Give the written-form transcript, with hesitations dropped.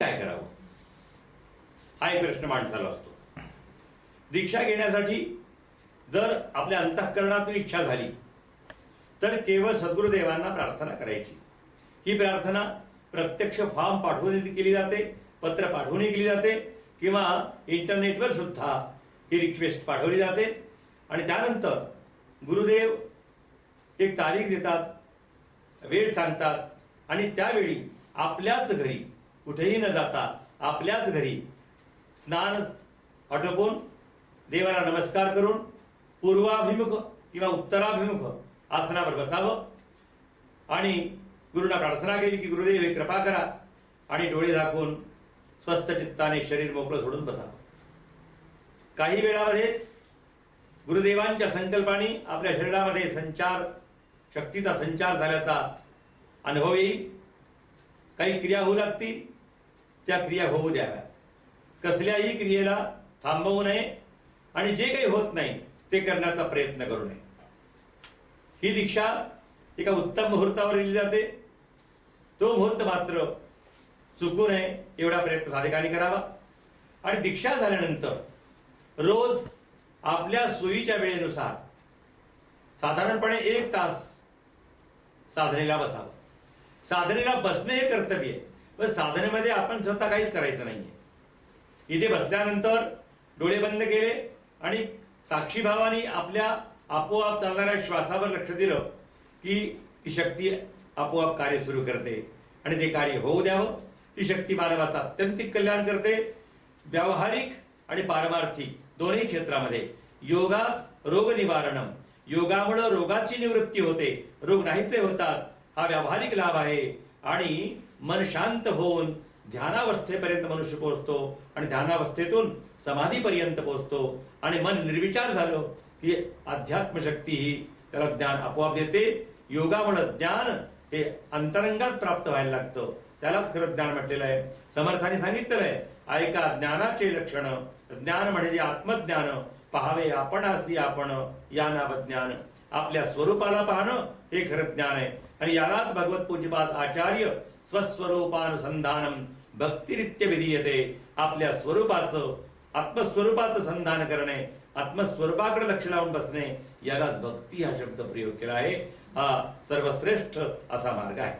काय करावं हा एक प्रश्न माणसाला असतो. दीक्षा घेण्यासाठी जर आपल्या अंतःकरणातून इच्छा झाली तर केवळ सद्गुरुदेवांना प्रार्थना करायची. ही प्रार्थना प्रत्यक्ष फॉर्म पाठवून केली जाते, पत्र पाठवूनही केली जाते, किंवा इंटरनेटवर सुद्धा ही रिक्वेस्ट पाठवली जाते. आणि त्यानंतर गुरुदेव एक तारीख देतात, वेळ सांगतात, आणि त्यावेळी आपल्याच घरी, कुठेही न जाता आपल्याच घरी स्नान आटोपून देवाला नमस्कार करून पूर्वाभिमुख किंवा उत्तराभिमुख आसनावर बसावं आणि गुरुना प्रार्थना केली की गुरुदेव हे कृपा करा, आणि डोळे झाकून स्वस्थ चित्ताने शरीर मोकळं सोडून बसावं. काही वेळामध्येच गुरुदेवांच्या संकल्पाने आपल्या शरीरामध्ये शक्तीचा संचार झाल्याचा अनुभव येईल. काही क्रिया होऊ लागतील, त्या क्रिया होऊ द्याव्यात. कसल्याही क्रियेला थांबवू नये आणि जे काही होत नाही ते करण्याचा प्रयत्न करू नये. ही दीक्षा एका उत्तम मुहूर्तावर दिली जाते. तो मुहूर्त मात्र चुकू नये एवढा प्रयत्न साधकांनी करावा. आणि दीक्षा झाल्यानंतर रोज आपल्या सोयीच्या वेळेनुसार साधारणपणे 1 तास साधनेला बसावं. साधनेला बसणे हे कर्तव्य आहे, पण साधनेमध्ये आपण स्वतः काहीच करायचं नाहीये. इथे बसल्यानंतर डोळे बंद केले आणि साक्षीभावाने आपल्या आपोआप चालणाऱ्या श्वासावर लक्ष दिलं की ती शक्ती आपोआप कार्य सुरू करते आणि ते कार्य होऊ द्यावं. ती शक्ती मानवाचं अत्यंतिक कल्याण करते. व्यावहारिक आणि पारमार्थिक दोन्ही क्षेत्रामध्ये योगात रोग निवारणम, योगामुळे रोगाची निवृत्ती होते, रोग नाहीसे होतात, हा व्यावहारिक लाभ आहे. आणि मन शांत होऊन ध्यानावस्थेपर्यंत मनुष्य पोहोचतो आणि ध्यानावस्थेतून समाधीपर्यंत पोहोचतो. आणि मन निर्विचार झालं की अध्यात्म शक्ती ही त्याला ज्ञान आपोआप देते. योगामुळे ज्ञान हे अंतरंगात प्राप्त व्हायला लागतं, त्यालाच खरं ज्ञान म्हटलेलं आहे. समर्थांनी सांगितलेलं आहे, ऐका ज्ञानाचे लक्षण, ज्ञान म्हणजे आत्मज्ञान, पाहावे आपणासी आपण या नाव ज्ञान. आपल्या स्वरूपाला पाहणं हे खरं ज्ञान आहे. आणि यालाच भगवत पूज्यपाद आचार्य स्वस्वरूपानुसंधानम भक्तिरित्य विधीयते. आपल्या स्वरूपाचं, आत्मस्वरूपाचं संधान करणे, आत्मस्वरूपाकडे लक्ष लावून बसणे, यालाच भक्ती हा शब्द प्रयोग केला आहे. हा सर्वश्रेष्ठ असा मार्ग आहे.